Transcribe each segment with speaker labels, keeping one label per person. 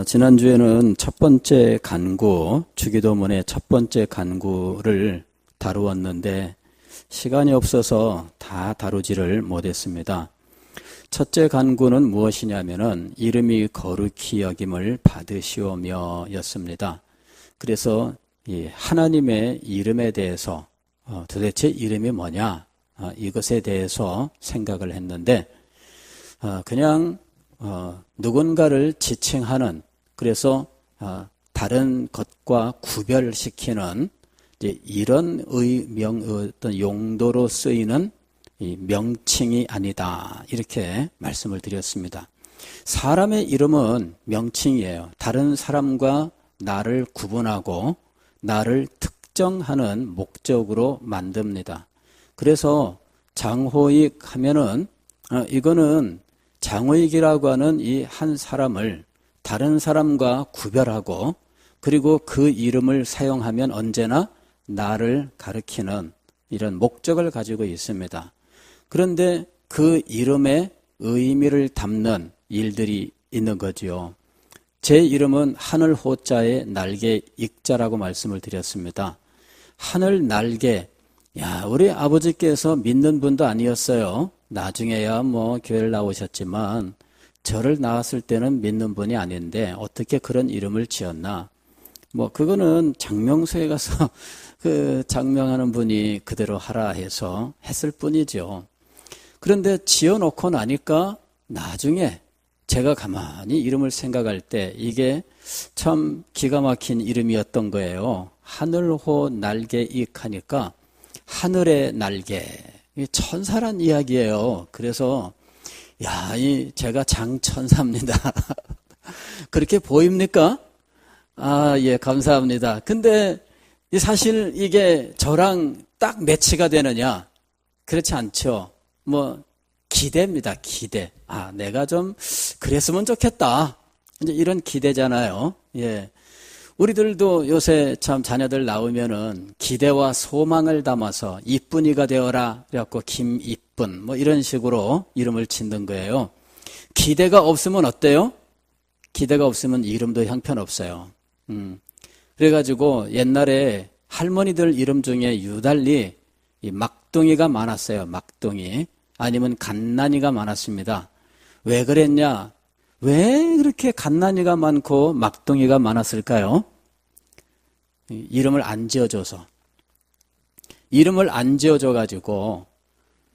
Speaker 1: 지난주에는 첫 번째 간구, 주기도문의 첫 번째 간구를 다루었는데 시간이 없어서 다 다루지를 못했습니다. 첫째 간구는 무엇이냐면은 이름이 거룩히 여김을 받으시오며 였습니다. 그래서 이 하나님의 이름에 대해서 도대체 이름이 뭐냐 이것에 대해서 생각을 했는데 그냥 누군가를 지칭하는, 그래서 다른 것과 구별시키는 이런 어떤 용도로 쓰이는 이 명칭이 아니다, 이렇게 말씀을 드렸습니다. 사람의 이름은 명칭이에요. 다른 사람과 나를 구분하고 나를 특정하는 목적으로 만듭니다. 그래서 장호익 하면은 이거는 장호익이라고 하는 이 한 사람을 다른 사람과 구별하고, 그리고 그 이름을 사용하면 언제나 나를 가리키는 이런 목적을 가지고 있습니다. 그런데 그 이름에 의미를 담는 일들이 있는 거죠. 제 이름은 하늘 호자에 날개 익자라고 말씀을 드렸습니다. 하늘 날개, 우리 아버지께서 믿는 분도 아니었어요. 나중에야 교회를 나오셨지만 저를 낳았을 때는 믿는 분이 아닌데 어떻게 그런 이름을 지었나? 그거는 장명소에 가서 그 장명하는 분이 그대로 하라 해서 했을 뿐이죠. 그런데 지어놓고 나니까 나중에 제가 가만히 이름을 생각할 때 이게 참 기가 막힌 이름이었던 거예요. 하늘호 날개익 하니까 하늘의 날개, 천사란 이야기예요. 그래서 제가 장천사입니다. 그렇게 보입니까? 예, 감사합니다. 근데 사실 이게 저랑 딱 매치가 되느냐? 그렇지 않죠. 기대입니다, 기대. 내가 좀 그랬으면 좋겠다. 이제 이런 기대잖아요. 예. 우리들도 요새 참 자녀들 나오면은 기대와 소망을 담아서 이쁜이가 되어라. 그래갖고 김이쁜, 이런 식으로 이름을 짓는 거예요. 기대가 없으면 어때요? 기대가 없으면 이름도 형편없어요. 그래가지고 옛날에 할머니들 이름 중에 유달리 이 막둥이가 많았어요. 막둥이. 아니면 갓난이가 많았습니다. 왜 그랬냐? 왜 그렇게 갓난이가 많고 막둥이가 많았을까요? 이름을 안 지어줘서. 이름을 안 지어줘가지고,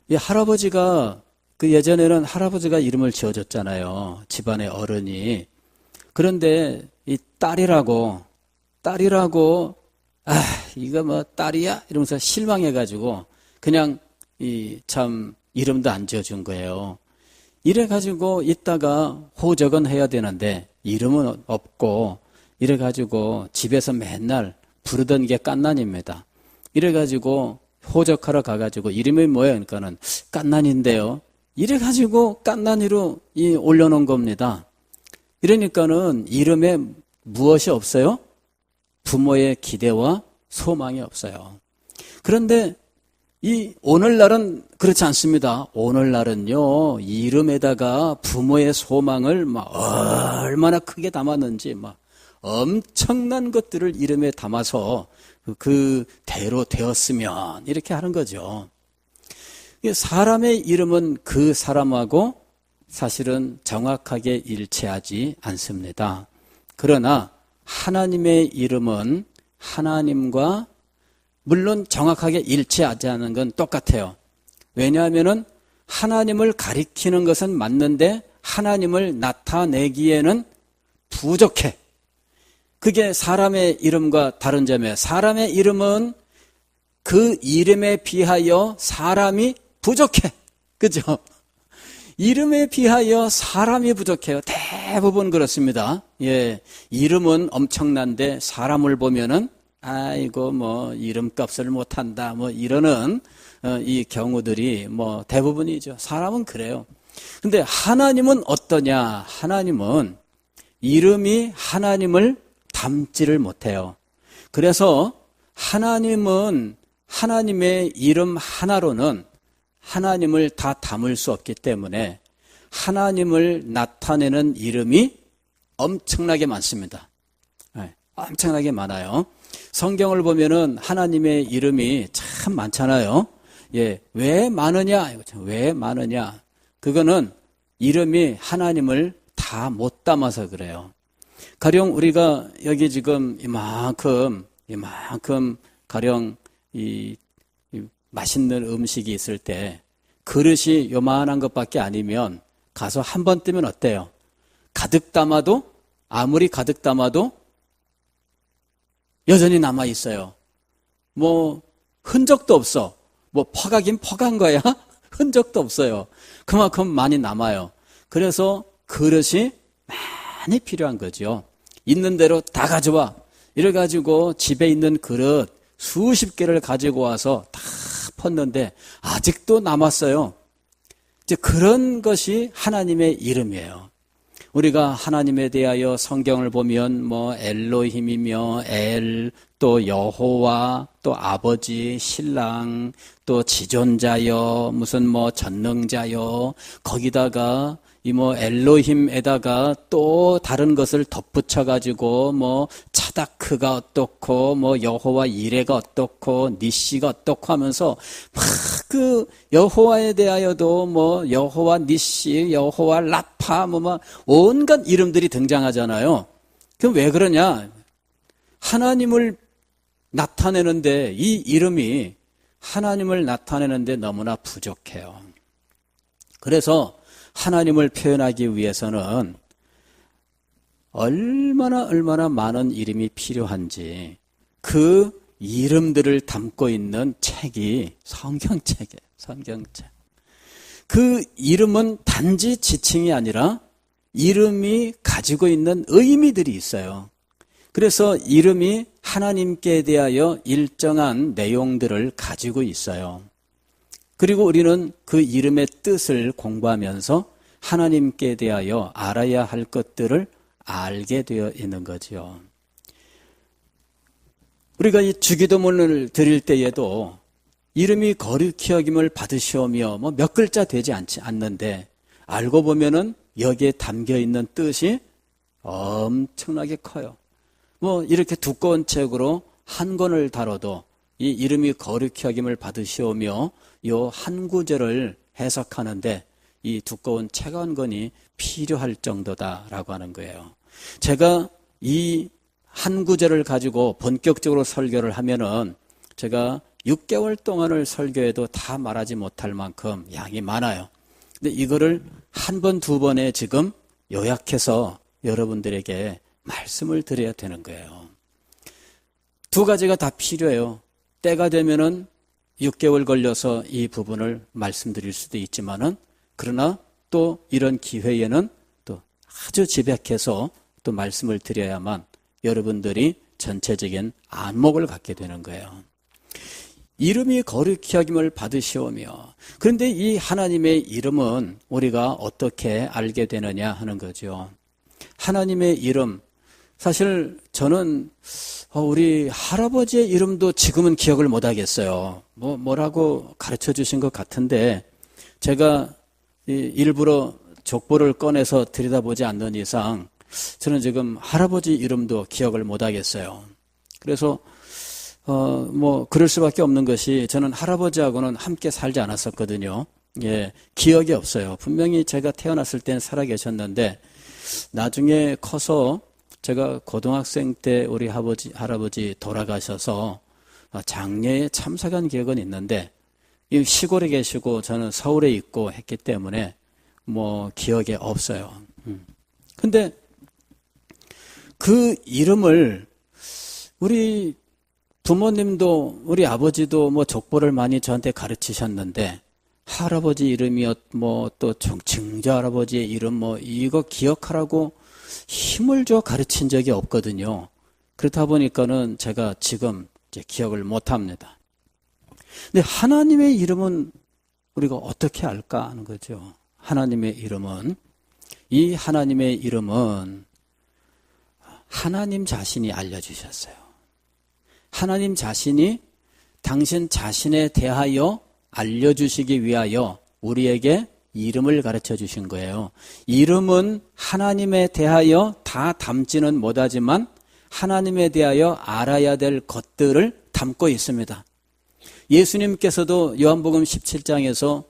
Speaker 1: 이 할아버지가, 예전에는 할아버지가 이름을 지어줬잖아요. 집안의 어른이. 그런데 이 딸이라고, 이거 딸이야? 이러면서 실망해가지고, 그냥 참 이름도 안 지어준 거예요. 이래가지고 있다가 호적은 해야 되는데 이름은 없고, 이래가지고 집에서 맨날 부르던 게 깐난입니다. 이래가지고 호적하러 가가지고 이름이 뭐예요? 그러니까는 깐난인데요. 이래가지고 깐난이로 올려놓은 겁니다. 이러니까는 이름에 무엇이 없어요? 부모의 기대와 소망이 없어요. 그런데 오늘날은 그렇지 않습니다. 오늘날은요, 이름에다가 부모의 소망을 얼마나 크게 담았는지 엄청난 것들을 이름에 담아서 그 대로 되었으면 이렇게 하는 거죠. 사람의 이름은 그 사람하고 사실은 정확하게 일치하지 않습니다. 그러나 하나님의 이름은 하나님과 물론 정확하게 일치하지 않는 건 똑같아요. 왜냐하면은 하나님을 가리키는 것은 맞는데 하나님을 나타내기에는 부족해. 그게 사람의 이름과 다른 점이에요. 사람의 이름은 그 이름에 비하여 사람이 부족해. 그죠? 이름에 비하여 사람이 부족해요. 대부분 그렇습니다. 예. 이름은 엄청난데 사람을 보면은 이름값을 못한다. 이러는 이 경우들이 대부분이죠. 사람은 그래요. 근데 하나님은 어떠냐? 하나님은 이름이 하나님을 담지를 못해요. 그래서 하나님은 하나님의 이름 하나로는 하나님을 다 담을 수 없기 때문에 하나님을 나타내는 이름이 엄청나게 많습니다. 엄청나게 많아요. 성경을 보면은 하나님의 이름이 참 많잖아요. 왜 많으냐? 왜 많으냐? 그거는 이름이 하나님을 다 못 담아서 그래요. 가령 우리가 여기 지금 이만큼 가령 이 맛있는 음식이 있을 때 그릇이 요만한 것밖에 아니면 가서 한 번 뜨면 어때요? 가득 담아도 아무리 가득 담아도 여전히 남아 있어요. 뭐 흔적도 없어. 뭐 퍼가긴 퍼간 거야. 흔적도 없어요. 그만큼 많이 남아요. 그래서 그릇이 많이 필요한 거죠. 있는 대로 다 가져와. 이래가지고 집에 있는 그릇 수십 개를 가지고 와서 다 펐는데 아직도 남았어요. 이제 그런 것이 하나님의 이름이에요. 우리가 하나님에 대하여 성경을 보면 뭐 엘로힘이며 엘, 또 여호와, 또 아버지, 신랑, 또 지존자여, 무슨 뭐 전능자여, 거기다가 이 뭐 엘로힘에다가 또 다른 것을 덧붙여 가지고 뭐 차다크가 어떻고 뭐 여호와 이레가 어떻고 니시가 어떻고 하면서 막 그 여호와에 대하여도 뭐 여호와 니시, 여호와 라파 뭐 막 온갖 이름들이 등장하잖아요. 그럼 왜 그러냐? 하나님을 나타내는데 이 이름이 하나님을 나타내는데 너무나 부족해요. 그래서 하나님을 표현하기 위해서는 얼마나 많은 이름이 필요한지 그 이름들을 담고 있는 책이 성경책이에요. 성경책. 그 이름은 단지 지칭이 아니라 이름이 가지고 있는 의미들이 있어요. 그래서 이름이 하나님께 대하여 일정한 내용들을 가지고 있어요. 그리고 우리는 그 이름의 뜻을 공부하면서 하나님께 대하여 알아야 할 것들을 알게 되어 있는 거죠. 우리가 이 주기도문을 드릴 때에도 이름이 거룩히 여김을 받으시오며 뭐 몇 글자 되지 않는데 알고 보면은 여기에 담겨 있는 뜻이 엄청나게 커요. 뭐 이렇게 두꺼운 책으로 한 권을 다뤄도 이 이름이 거룩히 여김을 받으시오며 요 한 구절을 해석하는데 이 두꺼운 책 한 권이 필요할 정도다라고 하는 거예요. 제가 이 한 구절을 가지고 본격적으로 설교를 하면은 제가 6개월 동안을 설교해도 다 말하지 못할 만큼 양이 많아요. 근데 이거를 한 번, 두 번에 지금 요약해서 여러분들에게 말씀을 드려야 되는 거예요. 두 가지가 다 필요해요. 때가 되면은 6개월 걸려서 이 부분을 말씀드릴 수도 있지만은 그러나 또 이런 기회에는 또 아주 집약해서 또 말씀을 드려야만 여러분들이 전체적인 안목을 갖게 되는 거예요. 이름이 거룩히 여김을 받으시오며 그런데 이 하나님의 이름은 우리가 어떻게 알게 되느냐 하는 거죠. 하나님의 이름 사실 저는 우리 할아버지의 이름도 지금은 기억을 못 하겠어요. 뭐라고 가르쳐 주신 것 같은데 제가 일부러 족보를 꺼내서 들여다보지 않는 이상 저는 지금 할아버지 이름도 기억을 못 하겠어요. 그래서 그럴 수밖에 없는 것이 저는 할아버지하고는 함께 살지 않았었거든요. 기억이 없어요. 분명히 제가 태어났을 때는 살아 계셨는데 나중에 커서 제가 고등학생 때 우리 할아버지 돌아가셔서 장례에 참석한 기억은 있는데 시골에 계시고 저는 서울에 있고 했기 때문에 기억에 없어요. 근데 그 이름을 우리 부모님도 우리 아버지도 족보를 많이 저한테 가르치셨는데 할아버지 이름이 또 증조 할아버지의 이름 이거 기억하라고 힘을 줘 가르친 적이 없거든요. 그렇다 보니까는 제가 지금 이제 기억을 못 합니다. 근데 하나님의 이름은 우리가 어떻게 알까 하는 거죠. 하나님의 이름은 이 하나님의 이름은 하나님 자신이 알려주셨어요. 하나님 자신이 당신 자신에 대하여 알려주시기 위하여 우리에게 이름을 가르쳐 주신 거예요. 이름은 하나님에 대하여 다 담지는 못하지만 하나님에 대하여 알아야 될 것들을 담고 있습니다. 예수님께서도 요한복음 17장에서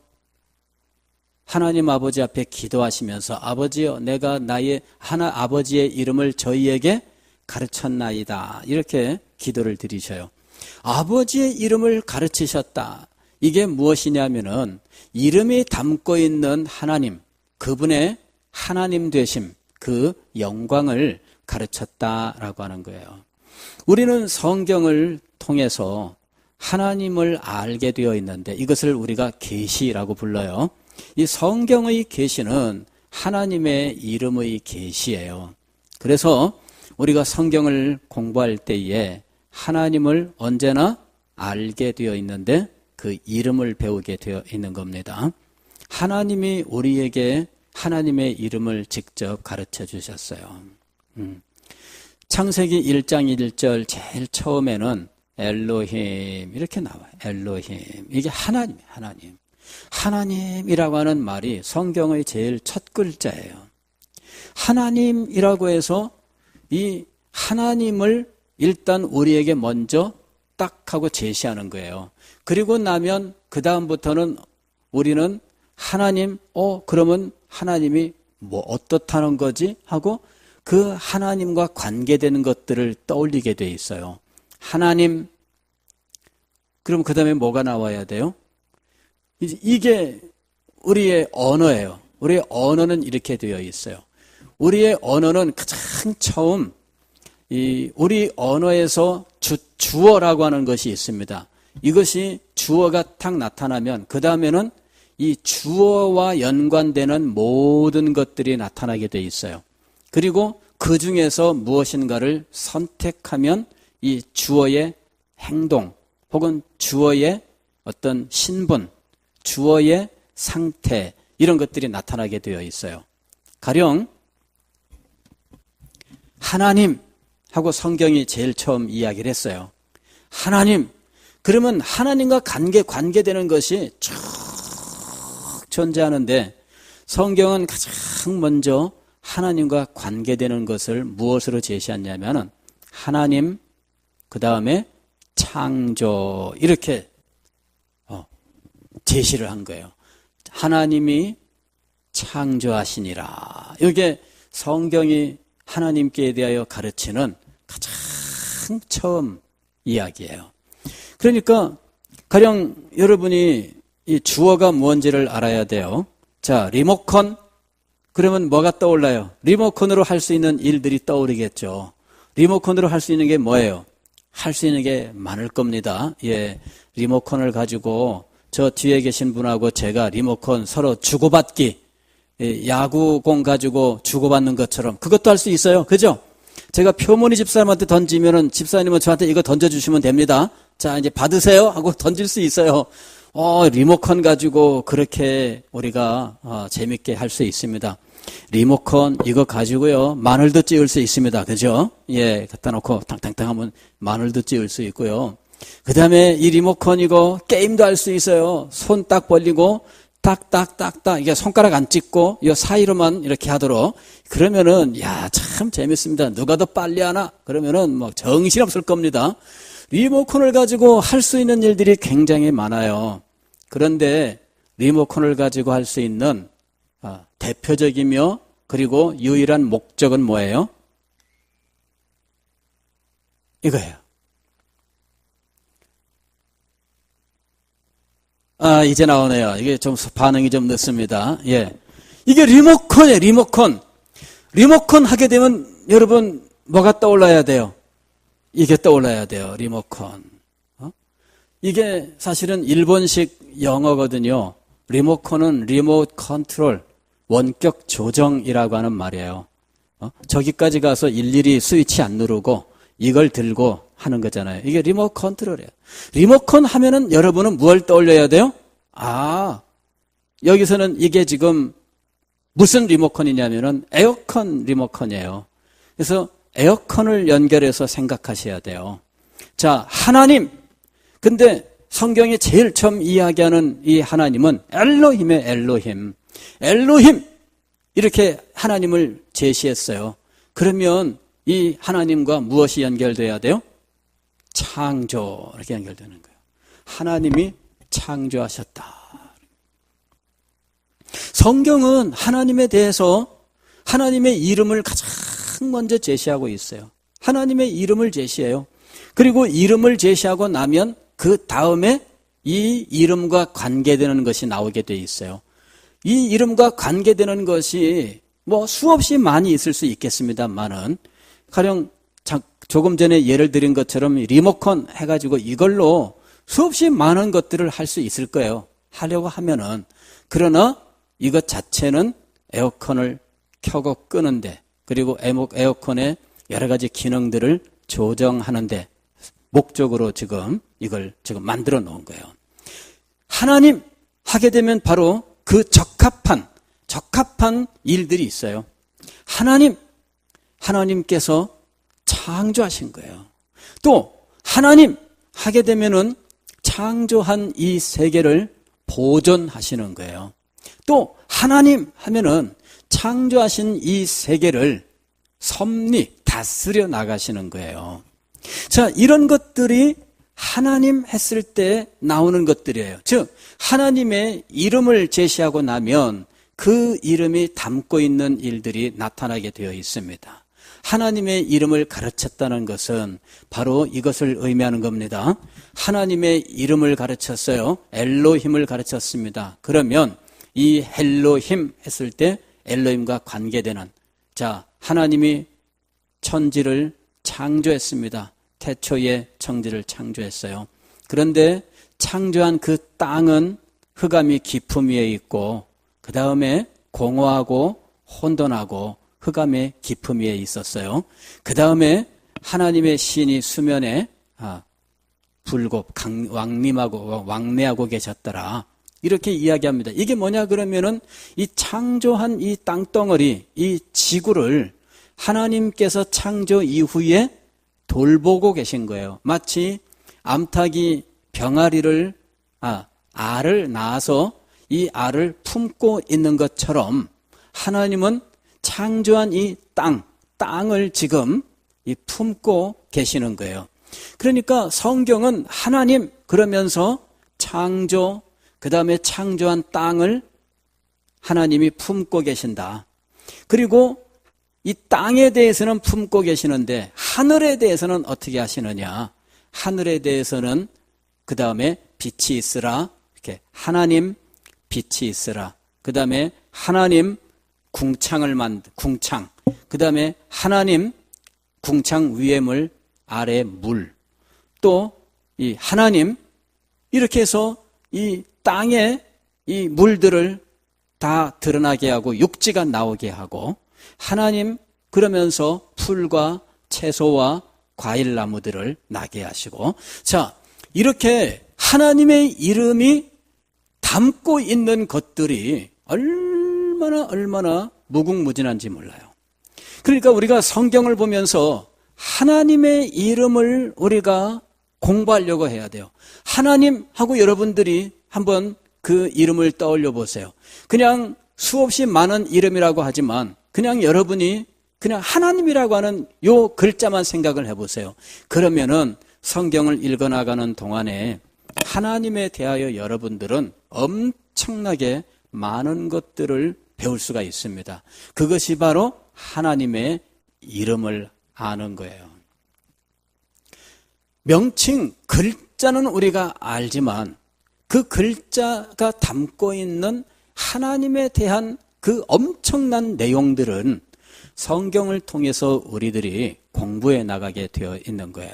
Speaker 1: 하나님 아버지 앞에 기도하시면서 아버지여 내가 나의 아버지의 이름을 저희에게 가르쳤나이다. 이렇게 기도를 드리셔요. 아버지의 이름을 가르치셨다. 이게 무엇이냐면은 이름이 담고 있는 하나님, 그분의 하나님 되심, 그 영광을 가르쳤다라고 하는 거예요. 우리는 성경을 통해서 하나님을 알게 되어 있는데 이것을 우리가 계시라고 불러요. 이 성경의 계시는 하나님의 이름의 계시예요. 그래서 우리가 성경을 공부할 때에 하나님을 언제나 알게 되어 있는데 그 이름을 배우게 되어 있는 겁니다. 하나님이 우리에게 하나님의 이름을 직접 가르쳐 주셨어요. 창세기 1장 1절 제일 처음에는 엘로힘 이렇게 나와요. 엘로힘. 이게 하나님이에요. 하나님. 하나님이라고 하는 말이 성경의 제일 첫 글자예요. 하나님이라고 해서 이 하나님을 일단 우리에게 먼저 딱 하고 제시하는 거예요. 그리고 나면 그 다음부터는 우리는 하나님, 그러면 하나님이 뭐 어떻다는 거지? 하고 그 하나님과 관계되는 것들을 떠올리게 돼 있어요. 하나님, 그럼 그 다음에 뭐가 나와야 돼요? 이게 우리의 언어예요. 우리의 언어는 이렇게 되어 있어요. 우리의 언어는 가장 처음 우리 언어에서 주어라고 하는 것이 있습니다. 이것이 주어가 딱 나타나면 그 다음에는 이 주어와 연관되는 모든 것들이 나타나게 돼 있어요. 그리고 그 중에서 무엇인가를 선택하면 이 주어의 행동 혹은 주어의 어떤 신분, 주어의 상태 이런 것들이 나타나게 되어 있어요. 가령 하나님 하고 성경이 제일 처음 이야기를 했어요. 하나님, 그러면 하나님과 관계되는 것이 쭉 존재하는데 성경은 가장 먼저 하나님과 관계되는 것을 무엇으로 제시했냐면 하나님, 그 다음에 창조 이렇게 제시를 한 거예요. 하나님이 창조하시니라. 이게 성경이 하나님께 대하여 가르치는 가장 처음 이야기예요. 그러니까 가령 여러분이 이 주어가 뭔지를 알아야 돼요. 자, 리모컨 그러면 뭐가 떠올라요? 리모컨으로 할 수 있는 일들이 떠오르겠죠. 리모컨으로 할 수 있는 게 뭐예요? 할 수 있는 게 많을 겁니다. 예, 리모컨을 가지고 저 뒤에 계신 분하고 제가 리모컨 서로 주고받기, 야구공 가지고 주고받는 것처럼 그것도 할 수 있어요. 그죠? 제가 표문이 집사님한테 던지면은 집사님은 저한테 이거 던져주시면 됩니다. 자, 이제 받으세요 하고 던질 수 있어요. 리모컨 가지고 그렇게 우리가 재밌게 할 수 있습니다. 리모컨 이거 가지고요 마늘도 찌울 수 있습니다. 그죠? 예, 갖다 놓고 탕탕탕 하면 마늘도 찌울 수 있고요. 그 다음에 이 리모컨 이거 게임도 할 수 있어요. 손 딱 벌리고 딱딱딱딱 이게 손가락 안 찍고 이 사이로만 이렇게 하도록 그러면은 야, 참 재밌습니다. 누가 더 빨리 하나? 그러면은 뭐 정신없을 겁니다. 리모컨을 가지고 할 수 있는 일들이 굉장히 많아요. 그런데 리모컨을 가지고 할 수 있는 대표적이며 그리고 유일한 목적은 뭐예요? 이거예요. 이제 나오네요. 이게 좀 반응이 좀 늦습니다. 예. 이게 리모컨이에요, 리모컨. 리모컨 하게 되면 여러분 뭐가 떠올라야 돼요? 이게 떠올라야 돼요, 리모컨. 이게 사실은 일본식 영어거든요. 리모컨은 리모트 컨트롤, 원격 조정이라고 하는 말이에요. 저기까지 가서 일일이 스위치 안 누르고 이걸 들고 하는 거잖아요. 이게 리모트 컨트롤이에요. 리모컨 하면은 여러분은 뭘 떠올려야 돼요? 여기서는 이게 지금 무슨 리모컨이냐면은 에어컨 리모컨이에요. 그래서 에어컨을 연결해서 생각하셔야 돼요. 자, 하나님. 근데 성경이 제일 처음 이야기하는 이 하나님은 엘로힘의 엘로힘. 엘로힘 이렇게 하나님을 제시했어요. 그러면 이 하나님과 무엇이 연결돼야 돼요? 창조 이렇게 연결되는 거예요. 하나님이 창조하셨다. 성경은 하나님에 대해서 하나님의 이름을 가장 먼저 제시하고 있어요. 하나님의 이름을 제시해요. 그리고 이름을 제시하고 나면 그 다음에 이 이름과 관계되는 것이 나오게 돼 있어요. 이 이름과 관계되는 것이 뭐 수없이 많이 있을 수 있겠습니다만은 가령 조금 전에 예를 드린 것처럼 리모컨 해가지고 이걸로 수없이 많은 것들을 할 수 있을 거예요. 하려고 하면은. 그러나 이것 자체는 에어컨을 켜고 끄는데 그리고 에어컨의 여러 가지 기능들을 조정하는데 목적으로 이걸 만들어 놓은 거예요. 하나님 하게 되면 바로 그 적합한 일들이 있어요. 하나님께서 창조하신 거예요. 또 하나님 하게 되면은 창조한 이 세계를 보존하시는 거예요. 또 하나님 하면은 창조하신 이 세계를 섭리 다스려 나가시는 거예요. 자, 이런 것들이 하나님 했을 때 나오는 것들이에요. 즉 하나님의 이름을 제시하고 나면 그 이름이 담고 있는 일들이 나타나게 되어 있습니다. 하나님의 이름을 가르쳤다는 것은 바로 이것을 의미하는 겁니다. 하나님의 이름을 가르쳤어요. 엘로힘을 가르쳤습니다. 그러면 이 엘로힘 했을 때 엘로힘과 관계되는, 자, 하나님이 천지를 창조했습니다. 태초에 천지를 창조했어요. 그런데 창조한 그 땅은 흑암이 깊음 위에 있고 그 다음에 공허하고 혼돈하고 흑암의 깊음 위에 있었어요. 그 다음에 하나님의 신이 수면에 불곱 왕래하고 계셨더라. 이렇게 이야기합니다. 이게 뭐냐 그러면은 이 창조한 이 땅덩어리, 이 지구를 하나님께서 창조 이후에 돌보고 계신 거예요. 마치 암탉이 병아리를 알을 낳아서 이 알을 품고 있는 것처럼 하나님은 창조한 이 땅을 지금 품고 계시는 거예요. 그러니까 성경은 하나님 그러면서 창조, 그 다음에 창조한 땅을 하나님이 품고 계신다. 그리고 이 땅에 대해서는 품고 계시는데 하늘에 대해서는 어떻게 하시느냐? 하늘에 대해서는 그 다음에 빛이 있으라. 이렇게 하나님 빛이 있으라. 그 다음에 하나님 궁창을 궁창. 그 다음에 하나님 궁창 위에 물, 아래 물. 또 이 하나님 이렇게 해서 이 땅에 이 물들을 다 드러나게 하고 육지가 나오게 하고 하나님 그러면서 풀과 채소와 과일나무들을 나게 하시고, 자, 이렇게 하나님의 이름이 담고 있는 것들이 얼마나 무궁무진한지 몰라요. 그러니까 우리가 성경을 보면서 하나님의 이름을 우리가 공부하려고 해야 돼요. 하나님하고 여러분들이 한번 그 이름을 떠올려 보세요. 그냥 수없이 많은 이름이라고 하지만 그냥 여러분이 그냥 하나님이라고 하는 요 글자만 생각을 해보세요. 그러면은 성경을 읽어나가는 동안에 하나님에 대하여 여러분들은 엄청나게 많은 것들을 배울 수가 있습니다. 그것이 바로 하나님의 이름을 아는 거예요. 명칭, 글자는 우리가 알지만 그 글자가 담고 있는 하나님에 대한 그 엄청난 내용들은 성경을 통해서 우리들이 공부해 나가게 되어 있는 거예요.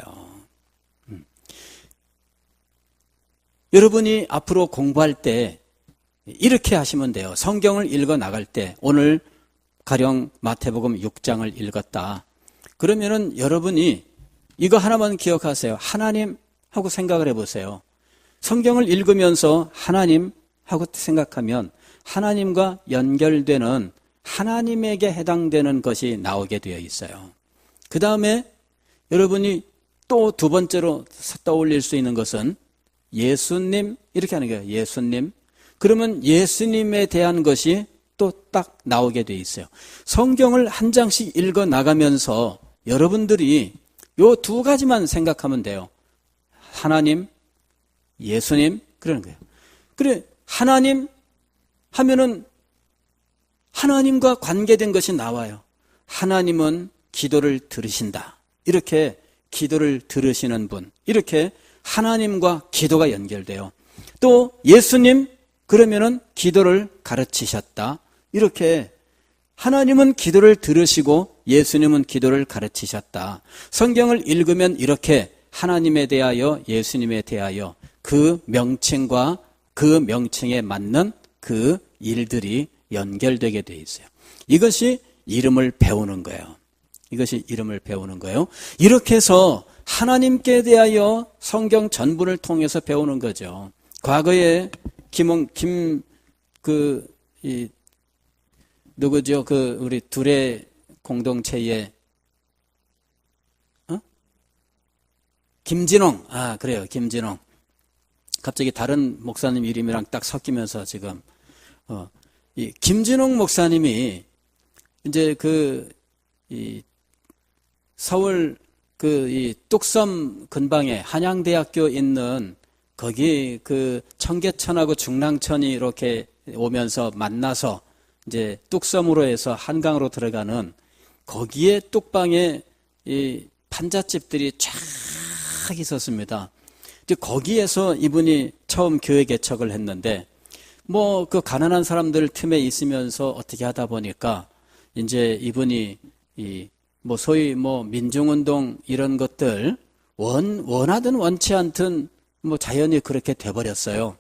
Speaker 1: 여러분이 앞으로 공부할 때 이렇게 하시면 돼요. 성경을 읽어 나갈 때 오늘 가령 마태복음 6장을 읽었다. 그러면은 여러분이 이거 하나만 기억하세요. 하나님 하고 생각을 해보세요. 성경을 읽으면서 하나님 하고 생각하면 하나님과 연결되는 하나님에게 해당되는 것이 나오게 되어 있어요. 그 다음에 여러분이 또 두 번째로 떠올릴 수 있는 것은 예수님 이렇게 하는 거예요. 예수님. 그러면 예수님에 대한 것이 또 딱 나오게 돼 있어요. 성경을 한 장씩 읽어 나가면서 여러분들이 요 두 가지만 생각하면 돼요. 하나님, 예수님, 그러는 거예요. 그래, 하나님 하면은 하나님과 관계된 것이 나와요. 하나님은 기도를 들으신다. 이렇게 기도를 들으시는 분. 이렇게 하나님과 기도가 연결돼요. 또 예수님, 그러면은 기도를 가르치셨다. 이렇게 하나님은 기도를 들으시고 예수님은 기도를 가르치셨다. 성경을 읽으면 이렇게 하나님에 대하여 예수님에 대하여 그 명칭과 그 명칭에 맞는 그 일들이 연결되게 돼 있어요. 이것이 이름을 배우는 거예요. 이것이 이름을 배우는 거예요. 이렇게 해서 하나님께 대하여 성경 전부를 통해서 배우는 거죠. 과거에 누구죠? 우리 둘의 공동체에, 김진홍. 그래요. 김진홍. 갑자기 다른 목사님 이름이랑 딱 섞이면서 지금, 이 김진홍 목사님이 이제 서울 이 뚝섬 근방에 한양대학교 있는 거기 청계천하고 중랑천이 이렇게 오면서 만나서 이제 뚝섬으로 해서 한강으로 들어가는 거기에 뚝방에 이 판잣집들이 쫙 있었습니다. 이제 거기에서 이분이 처음 교회 개척을 했는데 그 가난한 사람들 틈에 있으면서 어떻게 하다 보니까 이제 이분이 소위 민중운동 이런 것들 원하든 원치 않든 자연히 그렇게 돼버렸어요.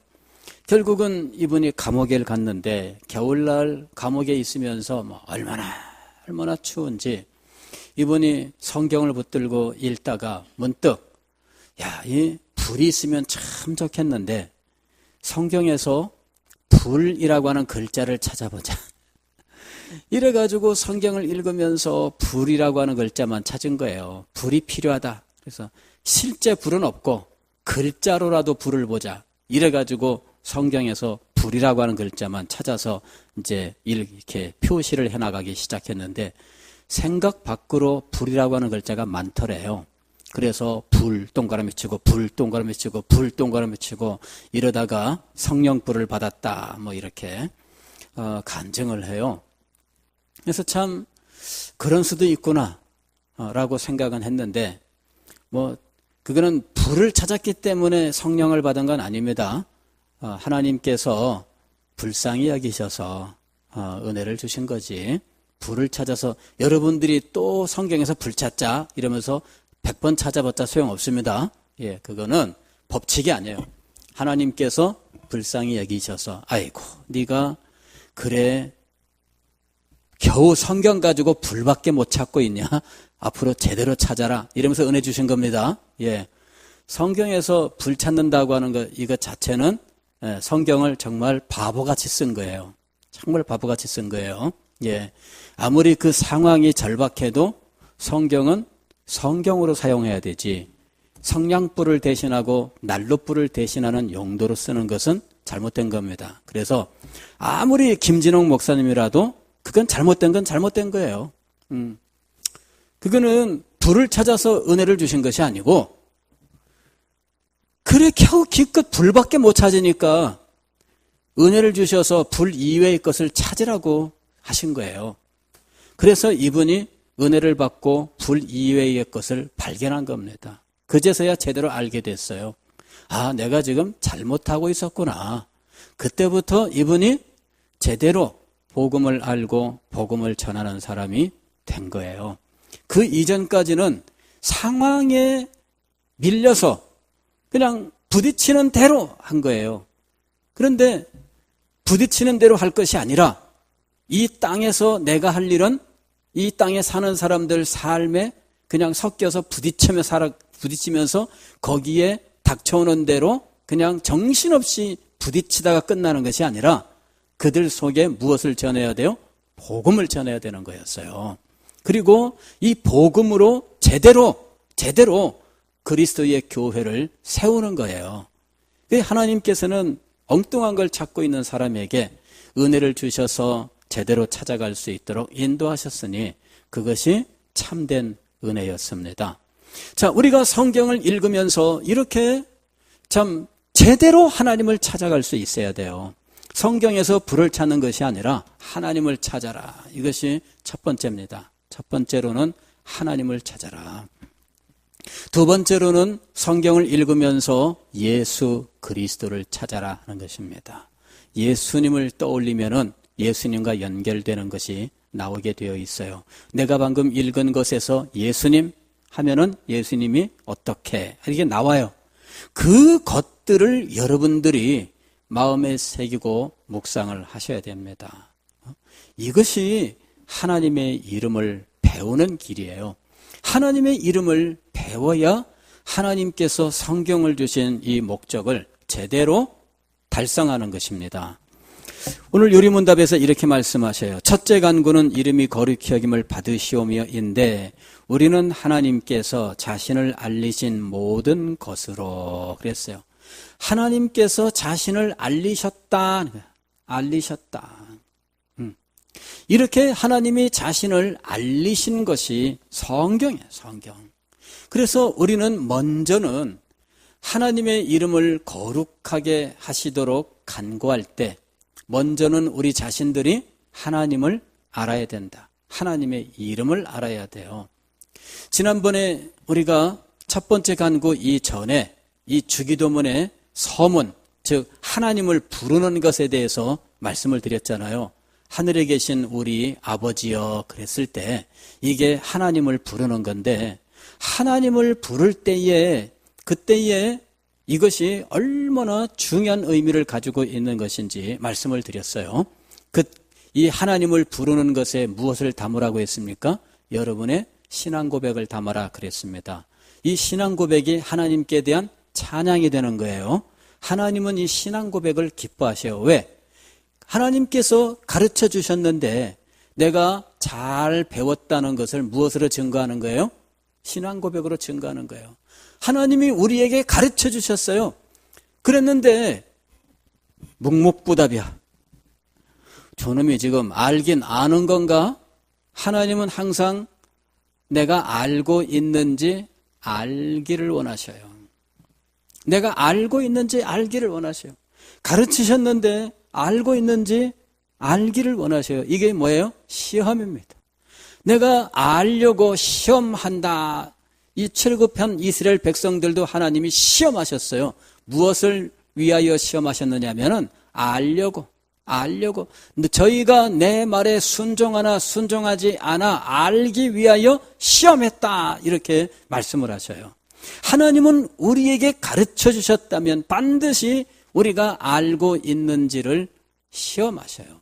Speaker 1: 결국은 이분이 감옥에 갔는데 겨울날 감옥에 있으면서 얼마나 추운지 이분이 성경을 붙들고 읽다가 문득 이 불이 있으면 참 좋겠는데 성경에서 불이라고 하는 글자를 찾아보자. 이래가지고 성경을 읽으면서 불이라고 하는 글자만 찾은 거예요. 불이 필요하다. 그래서 실제 불은 없고 글자로라도 불을 보자. 이래가지고 성경에서 불이라고 하는 글자만 찾아서 이제 이렇게 표시를 해나가기 시작했는데 생각 밖으로 불이라고 하는 글자가 많더래요. 그래서 불 동그라미 치고 불 동그라미 치고 불 동그라미 치고 이러다가 성령불을 받았다. 이렇게 간증을 해요. 그래서 참 그런 수도 있구나 라고 생각은 했는데 그거는 불을 찾았기 때문에 성령을 받은 건 아닙니다. 하나님께서 불쌍히 여기셔서 은혜를 주신 거지. 불을 찾아서 여러분들이 또 성경에서 불 찾자 이러면서 100번 찾아봤자 소용없습니다. 그거는 법칙이 아니에요. 하나님께서 불쌍히 여기셔서 아이고 네가 그래 겨우 성경 가지고 불밖에 못 찾고 있냐? 앞으로 제대로 찾아라. 이러면서 은혜 주신 겁니다. 성경에서 불 찾는다고 하는 것 이것 자체는 성경을 정말 바보같이 쓴 거예요. 정말 바보같이 쓴 거예요. 아무리 그 상황이 절박해도 성경은 성경으로 사용해야 되지 성냥불을 대신하고 난로불을 대신하는 용도로 쓰는 것은 잘못된 겁니다. 그래서 아무리 김진홍 목사님이라도 그건 잘못된 건 잘못된 거예요. 그거는 불을 찾아서 은혜를 주신 것이 아니고 그래 겨우 기껏 불밖에 못 찾으니까 은혜를 주셔서 불 이외의 것을 찾으라고 하신 거예요. 그래서 이분이 은혜를 받고 불 이외의 것을 발견한 겁니다. 그제서야 제대로 알게 됐어요. 내가 지금 잘못하고 있었구나. 그때부터 이분이 제대로 복음을 알고 복음을 전하는 사람이 된 거예요. 그 이전까지는 상황에 밀려서 그냥 부딪히는 대로 한 거예요. 그런데 부딪히는 대로 할 것이 아니라 이 땅에서 내가 할 일은 이 땅에 사는 사람들 삶에 그냥 섞여서 부딪히면서 거기에 닥쳐오는 대로 그냥 정신없이 부딪히다가 끝나는 것이 아니라 그들 속에 무엇을 전해야 돼요? 복음을 전해야 되는 거였어요. 그리고 이 복음으로 제대로 그리스도의 교회를 세우는 거예요. 하나님께서는 엉뚱한 걸 찾고 있는 사람에게 은혜를 주셔서 제대로 찾아갈 수 있도록 인도하셨으니 그것이 참된 은혜였습니다. 자, 우리가 성경을 읽으면서 이렇게 참 제대로 하나님을 찾아갈 수 있어야 돼요. 성경에서 불을 찾는 것이 아니라 하나님을 찾아라. 이것이 첫 번째입니다. 첫 번째로는 하나님을 찾아라. 두 번째로는 성경을 읽으면서 예수 그리스도를 찾아라 하는 것입니다. 예수님을 떠올리면은 예수님과 연결되는 것이 나오게 되어 있어요. 내가 방금 읽은 것에서 예수님 하면은 예수님이 어떻게 이게 나와요. 그 것들을 여러분들이 마음에 새기고 묵상을 하셔야 됩니다. 이것이 하나님의 이름을 배우는 길이에요. 하나님의 이름을 배워야 하나님께서 성경을 주신 이 목적을 제대로 달성하는 것입니다. 오늘 요리문답에서 이렇게 말씀하셔요. 첫째 간구는 이름이 거룩히 여김을 받으시오며인데 우리는 하나님께서 자신을 알리신 모든 것으로 그랬어요. 하나님께서 자신을 알리셨다. 이렇게 하나님이 자신을 알리신 것이 성경이에요. 성경. 그래서 우리는 먼저는 하나님의 이름을 거룩하게 하시도록 간구할 때 먼저는 우리 자신들이 하나님을 알아야 된다. 하나님의 이름을 알아야 돼요. 지난번에 우리가 첫 번째 간구 이전에 이 주기도문의 서문, 즉 하나님을 부르는 것에 대해서 말씀을 드렸잖아요. 하늘에 계신 우리 아버지여 그랬을 때 이게 하나님을 부르는 건데 하나님을 부를 때에 그때에 이것이 얼마나 중요한 의미를 가지고 있는 것인지 말씀을 드렸어요. 이 하나님을 부르는 것에 무엇을 담으라고 했습니까? 여러분의 신앙 고백을 담아라 그랬습니다. 이 신앙 고백이 하나님께 대한 찬양이 되는 거예요. 하나님은 이 신앙 고백을 기뻐하셔요. 왜? 하나님께서 가르쳐 주셨는데 내가 잘 배웠다는 것을 무엇으로 증거하는 거예요? 신앙 고백으로 증거하는 거예요. 하나님이 우리에게 가르쳐 주셨어요. 그랬는데 묵묵부답이야. 저놈이 지금 알긴 아는 건가? 하나님은 항상 내가 알고 있는지 알기를 원하셔요. 내가 알고 있는지 알기를 원하셔요. 가르치셨는데 알고 있는지 알기를 원하셔요. 이게 뭐예요? 시험입니다. 내가 알려고 시험한다. 이 출애굽한 이스라엘 백성들도 하나님이 시험하셨어요. 무엇을 위하여 시험하셨느냐면은 알려고. 저희가 내 말에 순종하나 순종하지 않아 알기 위하여 시험했다. 이렇게 말씀을 하셔요. 하나님은 우리에게 가르쳐 주셨다면 반드시 우리가 알고 있는지를 시험하셔요.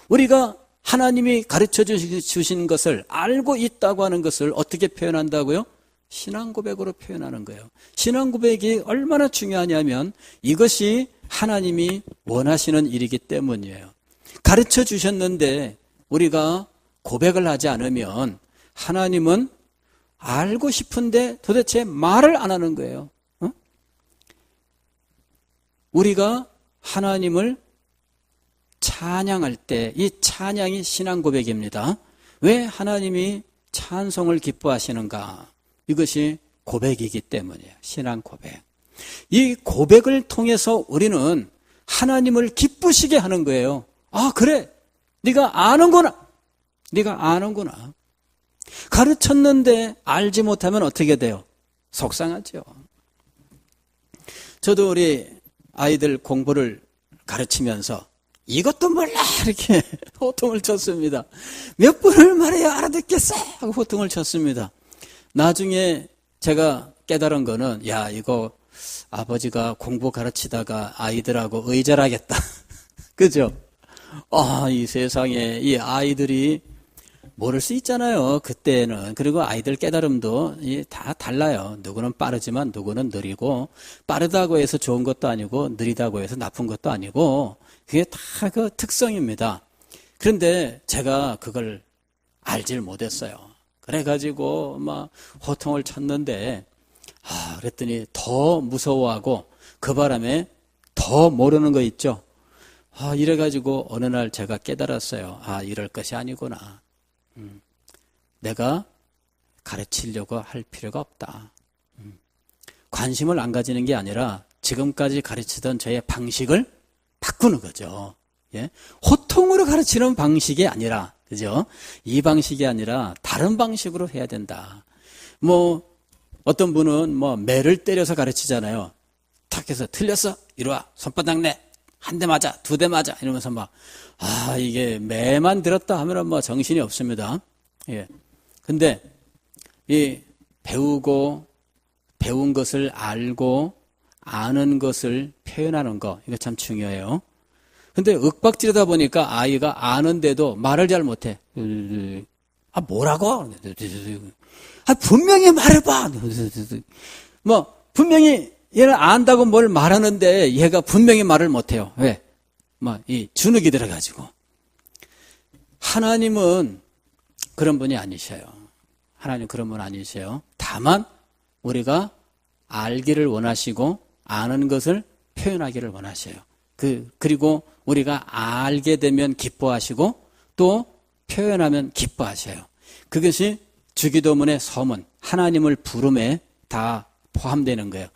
Speaker 1: 우리가 하나님이 가르쳐 주신 것을 알고 있다고 하는 것을 어떻게 표현한다고요? 신앙 고백으로 표현하는 거예요. 신앙 고백이 얼마나 중요하냐면 이것이 하나님이 원하시는 일이기 때문이에요. 가르쳐 주셨는데 우리가 고백을 하지 않으면 하나님은 알고 싶은데 도대체 말을 안 하는 거예요. 우리가 하나님을 찬양할 때 이 찬양이 신앙 고백입니다. 왜 하나님이 찬송을 기뻐하시는가? 이것이 고백이기 때문이에요. 신앙 고백. 이 고백을 통해서 우리는 하나님을 기쁘시게 하는 거예요. 아, 그래. 네가 아는구나. 가르쳤는데 알지 못하면 어떻게 돼요? 속상하죠. 저도 우리 아이들 공부를 가르치면서 이것도 몰라 이렇게 호통을 쳤습니다. 몇 번을 말해야 알아듣겠어 하고 호통을 쳤습니다. 나중에 제가 깨달은 거는 야 이거 아버지가 공부 가르치다가 아이들하고 의절하겠다. 그죠? 이 세상에 이 아이들이 모를 수 있잖아요. 그때는. 그리고 아이들 깨달음도 다 달라요. 누구는 빠르지만 누구는 느리고 빠르다고 해서 좋은 것도 아니고 느리다고 해서 나쁜 것도 아니고 그게 다 그 특성입니다. 그런데 제가 그걸 알질 못했어요. 그래가지고 막 호통을 쳤는데 그랬더니 더 무서워하고 그 바람에 더 더 모르는 거 있죠. 이래가지고 어느 날 제가 깨달았어요. 이럴 것이 아니구나. 내가 가르치려고 할 필요가 없다. 관심을 안 가지는 게 아니라 지금까지 가르치던 저의 방식을 바꾸는 거죠. 예? 호통으로 가르치는 방식이 아니라, 그죠? 이 방식이 아니라 다른 방식으로 해야 된다. 어떤 분은 매를 때려서 가르치잖아요. 탁 해서 틀렸어? 이리 와. 손바닥 내. 한 대 맞아. 두 대 맞아. 이러면서 이게 매만 들었다 하면 정신이 없습니다. 예. 근데, 배운 것을 알고, 아는 것을 표현하는 거, 이거 참 중요해요. 근데 윽박지르다 보니까 아이가 아는데도 말을 잘 못해. 뭐라고? 분명히 말해봐. 분명히 얘는 안다고 뭘 말하는데 얘가 분명히 말을 못해요. 왜? 이 주눅이 들어가지고. 하나님은 그런 분이 아니셔요. 하나님 그런 분 아니셔요. 다만 우리가 알기를 원하시고 아는 것을 표현하기를 원하셔요. 그리고 우리가 알게 되면 기뻐하시고 또 표현하면 기뻐하셔요. 그것이 주기도문의 서문, 하나님을 부름에 다 포함되는 거예요.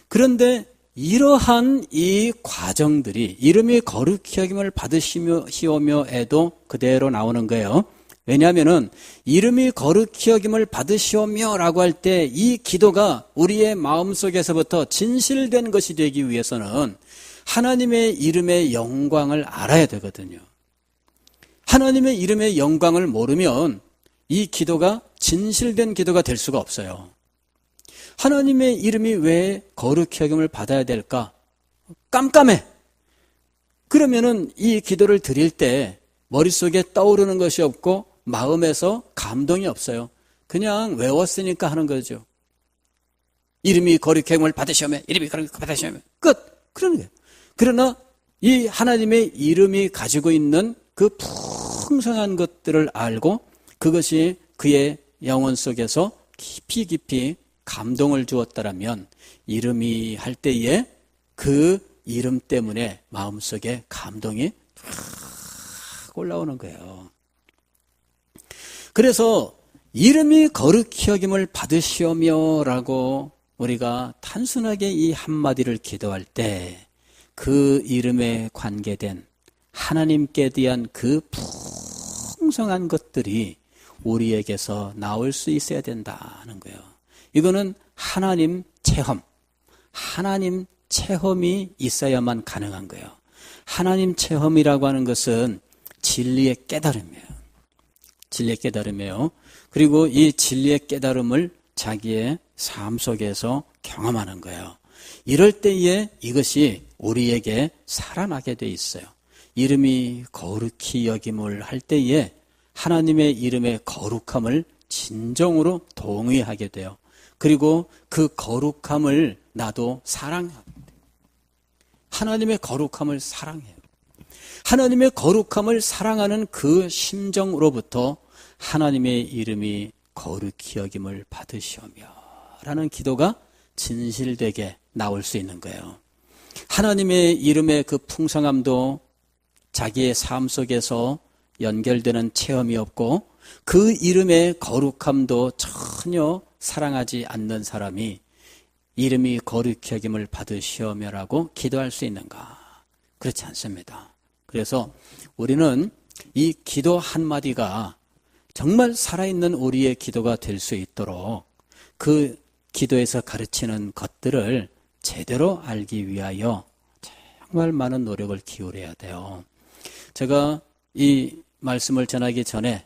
Speaker 1: 그런데 이러한 이 과정들이 이름이 거룩히 여김을 받으시오며에도 그대로 나오는 거예요. 왜냐하면은 이름이 거룩히 여김을 받으시오며라고 할 때 이 기도가 우리의 마음속에서부터 진실된 것이 되기 위해서는 하나님의 이름의 영광을 알아야 되거든요. 하나님의 이름의 영광을 모르면 이 기도가 진실된 기도가 될 수가 없어요. 하나님의 이름이 왜 거룩히 여김을 받아야 될까? 깜깜해. 그러면은 이 기도를 드릴 때 머릿속에 떠오르는 것이 없고 마음에서 감동이 없어요. 그냥 외웠으니까 하는 거죠. 이름이 거룩히 여김을 받으시오며, 이름이 거룩히 받으시오며, 끝. 그러는 거예요. 그러나 이 하나님의 이름이 가지고 있는 그 풍성한 것들을 알고 그것이 그의 영혼 속에서 깊이 깊이 감동을 주었다라면 이름이 할 때에 그 이름 때문에 마음속에 감동이 쫙 올라오는 거예요. 그래서 이름이 거룩히 여김을 받으시오며라고 우리가 단순하게 이 한마디를 기도할 때 그 이름에 관계된 하나님께 대한 그 풍성한 것들이 우리에게서 나올 수 있어야 된다는 거예요. 이거는 하나님 체험이 있어야만 가능한 거예요. 하나님 체험이라고 하는 것은 진리의 깨달음이에요. 진리의 깨달음이에요. 그리고 이 진리의 깨달음을 자기의 삶 속에서 경험하는 거예요. 이럴 때에 이것이 우리에게 살아나게 돼 있어요. 이름이 거룩히 여김을 할 때에 하나님의 이름의 거룩함을 진정으로 동의하게 돼요. 그리고 그 거룩함을 나도 사랑해요. 하나님의 거룩함을 사랑해요. 하나님의 거룩함을 사랑하는 그 심정으로부터 하나님의 이름이 거룩히 여김을 받으시오며 라는 기도가 진실되게 나올 수 있는 거예요. 하나님의 이름의 그 풍성함도 자기의 삶 속에서 연결되는 체험이 없고 그 이름의 거룩함도 전혀 사랑하지 않는 사람이 이름이 거룩히 여김을 받으시오며라고 기도할 수 있는가? 그렇지 않습니다. 그래서 우리는 이 기도 한마디가 정말 살아있는 우리의 기도가 될 수 있도록 그 기도에서 가르치는 것들을 제대로 알기 위하여 정말 많은 노력을 기울여야 돼요. 제가 이 말씀을 전하기 전에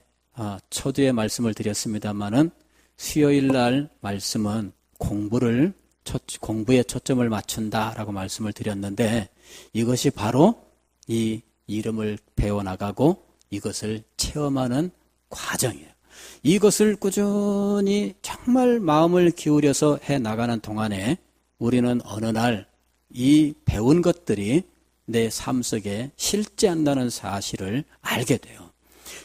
Speaker 1: 초두에 말씀을 드렸습니다마는 수요일 날 말씀은 공부에 초점을 맞춘다라고 말씀을 드렸는데 이것이 바로 이 이름을 배워나가고 이것을 체험하는 과정이에요. 이것을 꾸준히 정말 마음을 기울여서 해나가는 동안에 우리는 어느 날 이 배운 것들이 내 삶 속에 실제한다는 사실을 알게 돼요.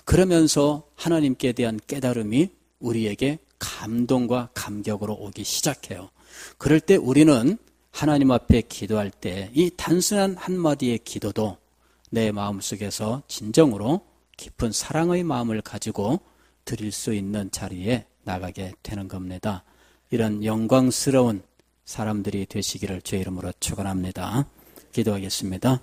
Speaker 1: 그러면서 하나님께 대한 깨달음이 우리에게 감동과 감격으로 오기 시작해요. 그럴 때 우리는 하나님 앞에 기도할 때 이 단순한 한마디의 기도도 내 마음속에서 진정으로 깊은 사랑의 마음을 가지고 드릴 수 있는 자리에 나가게 되는 겁니다. 이런 영광스러운 사람들이 되시기를 주의 이름으로 축원합니다. 기도하겠습니다.